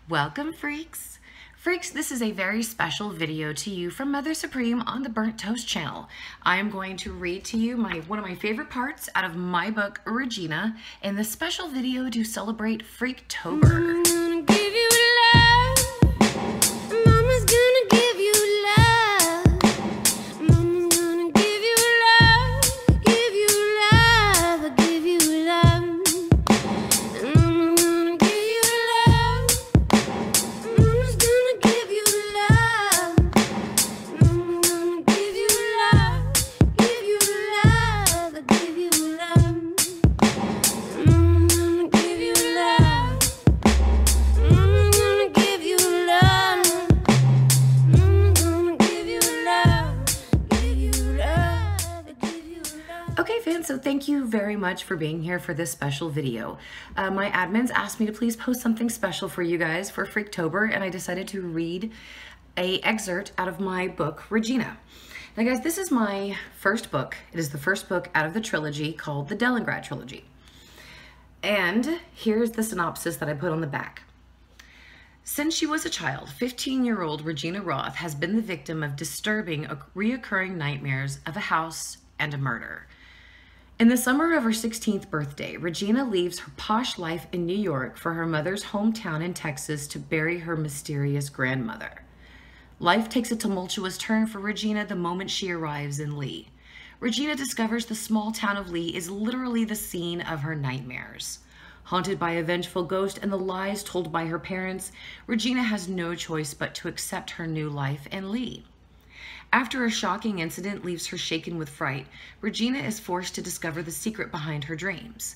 Welcome, freaks! Freaks, this is a very special video to you from Mother Supreme on the Burnt Toast channel. I am going to read to you one of my favorite parts out of my book, Regina, in this special video to celebrate Freaktober. Okay, fans, so thank you very much for being here for this special video. My admins asked me to please post something special for you guys for Freaktober, and I decided to read an excerpt out of my book, Regina. Now, guys, this is my first book. It is the first book out of the trilogy called the Dellengrad Trilogy. And here's the synopsis that I put on the back. Since she was a child, 15-year-old Regina Roth has been the victim of disturbing, reoccurring nightmares of a house and a murder. In the summer of her 16th birthday, Regina leaves her posh life in New York for her mother's hometown in Texas to bury her mysterious grandmother. Life takes a tumultuous turn for Regina the moment she arrives in Lee. Regina discovers the small town of Lee is literally the scene of her nightmares. Haunted by a vengeful ghost and the lies told by her parents, Regina has no choice but to accept her new life in Lee. After a shocking incident leaves her shaken with fright, Regina is forced to discover the secret behind her dreams.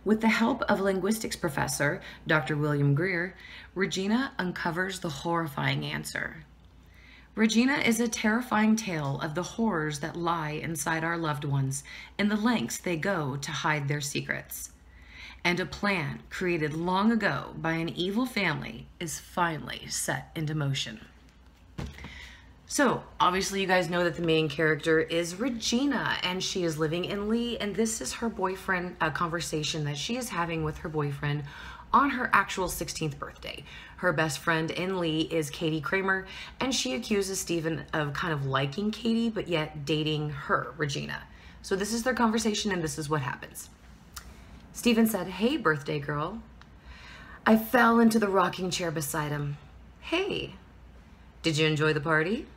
With the help of linguistics professor, Dr. William Greer, Regina uncovers the horrifying answer. Regina is a terrifying tale of the horrors that lie inside our loved ones and the lengths they go to hide their secrets. And a plan created long ago by an evil family is finally set into motion. So, obviously you guys know that the main character is Regina, and she is living in Lee, and this is her boyfriend, a conversation that she is having with her boyfriend on her actual 16th birthday. Her best friend in Lee is Katie Kramer, and she accuses Stephen of kind of liking Katie, but yet dating her, Regina. So this is their conversation, and this is what happens. Stephen said, "Hey, birthday girl." I fell into the rocking chair beside him. "Hey, did you enjoy the party?"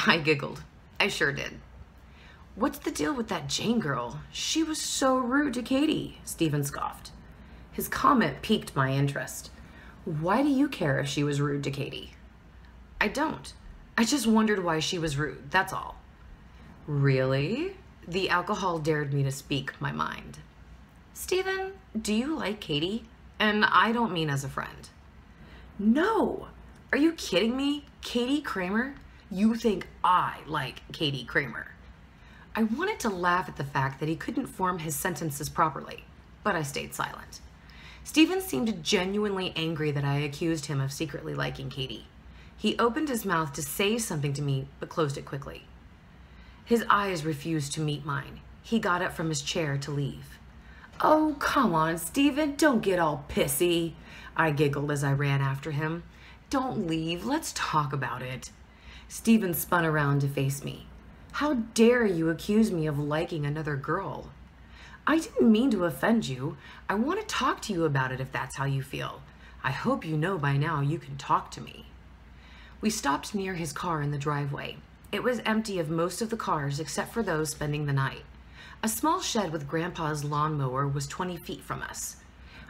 I giggled. I sure did. "What's the deal with that Jane girl? She was so rude to Katie," Stephen scoffed. His comment piqued my interest. "Why do you care if she was rude to Katie?" "I don't. I just wondered why she was rude, that's all." "Really?" The alcohol dared me to speak my mind. "Stephen, do you like Katie? And I don't mean as a friend." "No! Are you kidding me? Katie Kramer? You think I like Katie Kramer?" I wanted to laugh at the fact that he couldn't form his sentences properly, but I stayed silent. Stephen seemed genuinely angry that I accused him of secretly liking Katie. He opened his mouth to say something to me, but closed it quickly. His eyes refused to meet mine. He got up from his chair to leave. "Oh, come on, Stephen, don't get all pissy," I giggled as I ran after him. "Don't leave, let's talk about it." Stephen spun around to face me. "How dare you accuse me of liking another girl?" "I didn't mean to offend you. I want to talk to you about it if that's how you feel. I hope you know by now you can talk to me." We stopped near his car in the driveway. It was empty of most of the cars except for those spending the night. A small shed with Grandpa's lawnmower was 20 feet from us.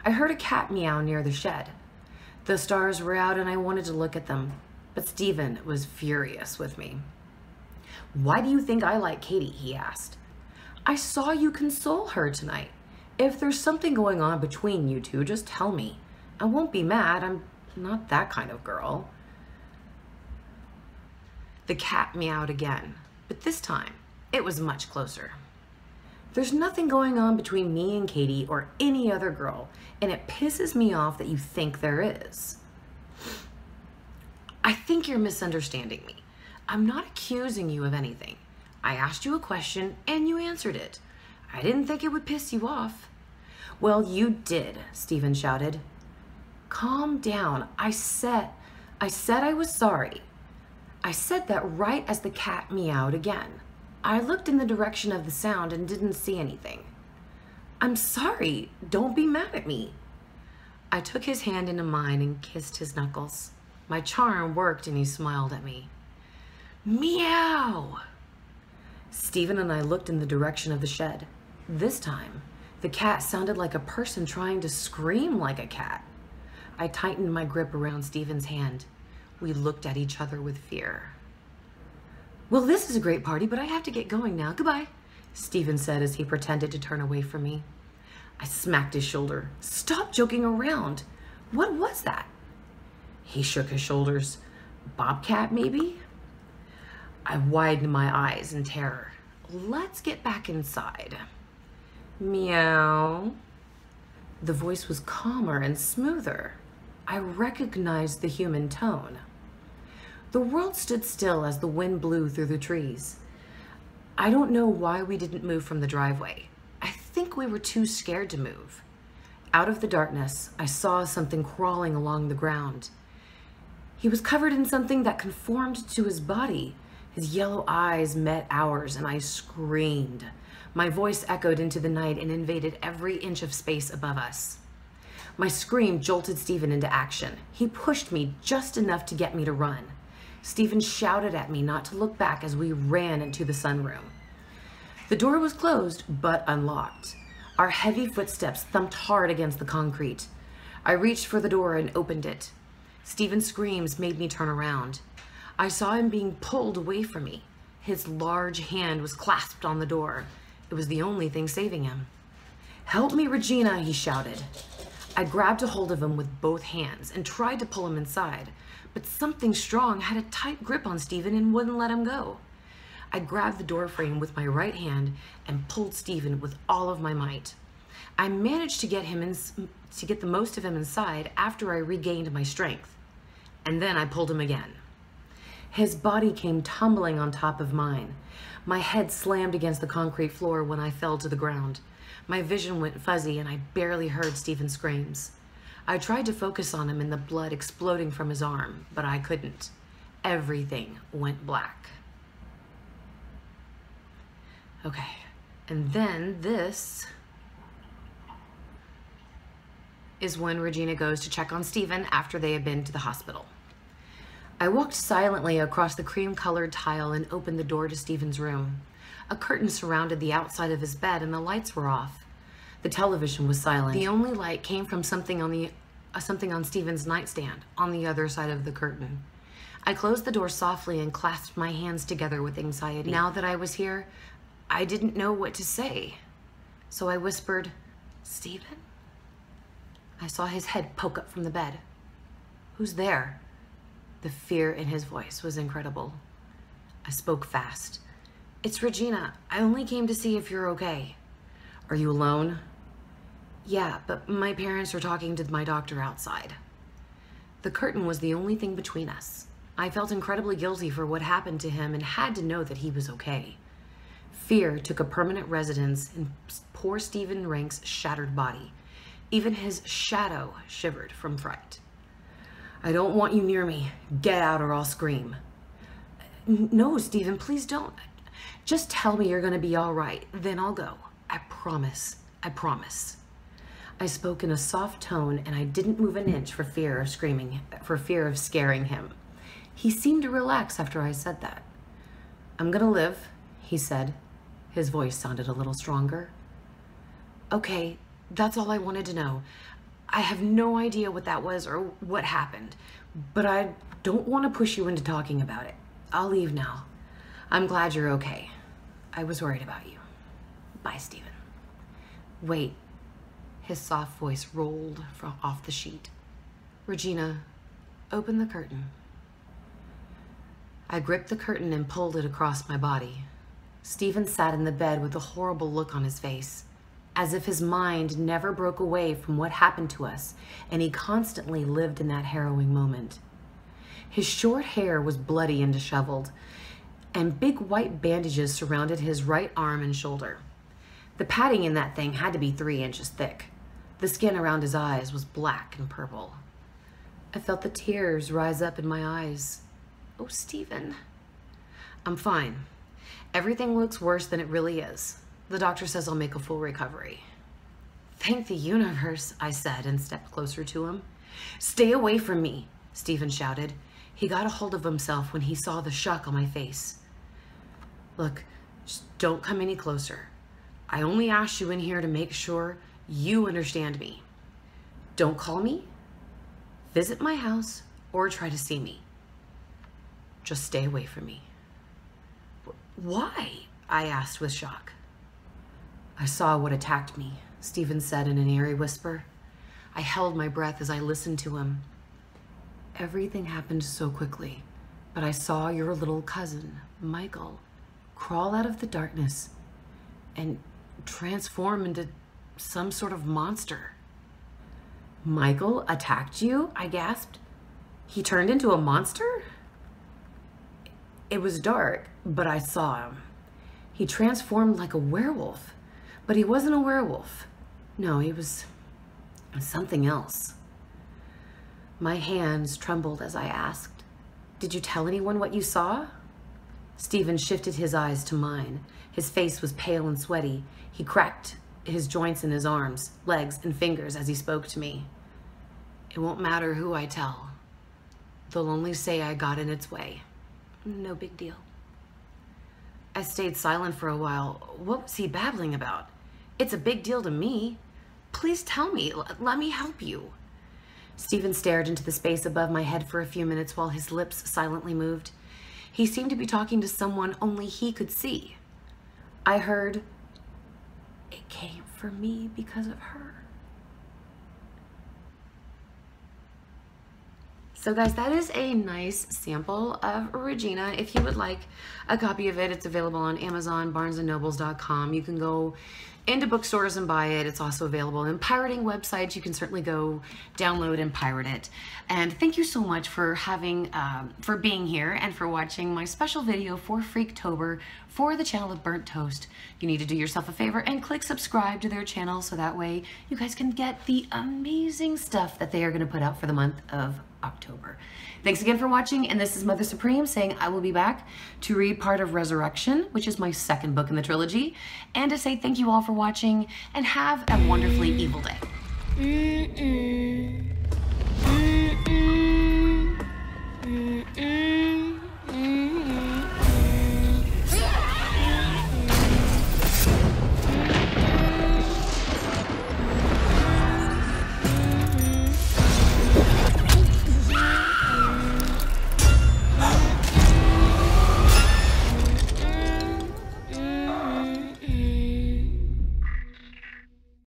I heard a cat meow near the shed. The stars were out and I wanted to look at them, but Stephen was furious with me. "Why do you think I like Katie?" he asked. "I saw you console her tonight. If there's something going on between you two, just tell me. I won't be mad. I'm not that kind of girl." The cat meowed again, but this time it was much closer. "There's nothing going on between me and Katie or any other girl, and it pisses me off that you think there is." "I think you're misunderstanding me. I'm not accusing you of anything. I asked you a question and you answered it. I didn't think it would piss you off." "Well, you did," Stephen shouted. Calm down. I said I was sorry. I said that right as the cat meowed again. I looked in the direction of the sound and didn't see anything. I'm sorry. Don't be mad at me. I took his hand into mine and kissed his knuckles. My charm worked and he smiled at me. Meow! Stephen and I looked in the direction of the shed. This time, the cat sounded like a person trying to scream like a cat. I tightened my grip around Stephen's hand. We looked at each other with fear. Well, this is a great party, but I have to get going now. Goodbye, Stephen said as he pretended to turn away from me. I smacked his shoulder. Stop joking around. What was that? He shook his shoulders. Bobcat, maybe? I widened my eyes in terror. Let's get back inside. Meow. The voice was calmer and smoother. I recognized the human tone. The world stood still as the wind blew through the trees. I don't know why we didn't move from the driveway. I think we were too scared to move. Out of the darkness, I saw something crawling along the ground. He was covered in something that conformed to his body. His yellow eyes met ours, and I screamed. My voice echoed into the night and invaded every inch of space above us. My scream jolted Stephen into action. He pushed me just enough to get me to run. Stephen shouted at me not to look back as we ran into the sunroom. The door was closed, but unlocked. Our heavy footsteps thumped hard against the concrete. I reached for the door and opened it. Stephen's screams made me turn around. I saw him being pulled away from me. His large hand was clasped on the door. It was the only thing saving him. Help me, Regina, he shouted. I grabbed a hold of him with both hands and tried to pull him inside, but something strong had a tight grip on Stephen and wouldn't let him go. I grabbed the door frame with my right hand and pulled Stephen with all of my might. I managed to get the most of him inside after I regained my strength, and then I pulled him again. His body came tumbling on top of mine. My head slammed against the concrete floor when I fell to the ground. My vision went fuzzy and I barely heard Stephen's screams. I tried to focus on him and the blood exploding from his arm, but I couldn't. Everything went black. Okay, and then this is when Regina goes to check on Stephen after they had been to the hospital. I walked silently across the cream-colored tile and opened the door to Stephen's room. A curtain surrounded the outside of his bed and the lights were off. The television was silent. The only light came from something on Stephen's nightstand on the other side of the curtain. I closed the door softly and clasped my hands together with anxiety. Now that I was here, I didn't know what to say. So I whispered, Stephen? I saw his head poke up from the bed. Who's there? The fear in his voice was incredible. I spoke fast. It's Regina. I only came to see if you're okay. Are you alone? Yeah, but my parents are talking to my doctor outside. The curtain was the only thing between us. I felt incredibly guilty for what happened to him and had to know that he was okay. Fear took a permanent residence in poor Stephen Rank's shattered body. Even his shadow shivered from fright. I don't want you near me. Get out or I'll scream. No, Stephen, please don't. Just tell me you're going to be all right. Then I'll go. I promise. I promise. I spoke in a soft tone and I didn't move an inch for fear of scaring him. He seemed to relax after I said that. I'm going to live, he said. His voice sounded a little stronger. Okay, that's all I wanted to know. I have no idea what that was or what happened, but I don't want to push you into talking about it. I'll leave now. I'm glad you're okay. I was worried about you. Bye, Stephen. Wait. His soft voice rolled off the sheet. Regina, open the curtain. I gripped the curtain and pulled it across my body. Stephen sat in the bed with a horrible look on his face, as if his mind never broke away from what happened to us, and he constantly lived in that harrowing moment. His short hair was bloody and disheveled, and big white bandages surrounded his right arm and shoulder. The padding in that thing had to be 3 inches thick. The skin around his eyes was black and purple. I felt the tears rise up in my eyes. Oh, Stephen. I'm fine. Everything looks worse than it really is. The doctor says I'll make a full recovery. Thank the universe, I said and stepped closer to him. Stay away from me, Stephen shouted. He got a hold of himself when he saw the shock on my face. Look, just don't come any closer. I only asked you in here to make sure you understand me. Don't call me, visit my house, or try to see me. Just stay away from me. Why? I asked with shock. I saw what attacked me, Stephen said in an eerie whisper. I held my breath as I listened to him. Everything happened so quickly, but I saw your little cousin, Michael, crawl out of the darkness and transform into some sort of monster. Michael attacked you? I gasped. He turned into a monster? It was dark, but I saw him. He transformed like a werewolf, but he wasn't a werewolf. No, he was something else. My hands trembled as I asked, "Did you tell anyone what you saw?" Stephen shifted his eyes to mine. His face was pale and sweaty. He cracked his joints in his arms, legs, and fingers as he spoke to me. It won't matter who I tell. They'll only say I got in its way. No big deal. I stayed silent for a while. What was he babbling about? It's a big deal to me. Please tell me. Let me help you. Stephen stared into the space above my head for a few minutes while his lips silently moved. He seemed to be talking to someone only he could see. I heard, "It came for me because of her." So guys, that is a nice sample of Regina. If you would like a copy of it, it's available on Amazon, barnesandnobles.com. You can go into bookstores and buy it. It's also available in pirating websites. You can certainly go download and pirate it. And thank you so much for for being here and for watching my special video for Freaktober for the channel of Burnt Toast. You need to do yourself a favor and click subscribe to their channel so that way you guys can get the amazing stuff that they are going to put out for the month of October. Thanks again for watching, and this is Mother Supreme saying I will be back to read part of Resurrection, which is my second book in the trilogy, and to say thank you all for watching and have a wonderfully evil day.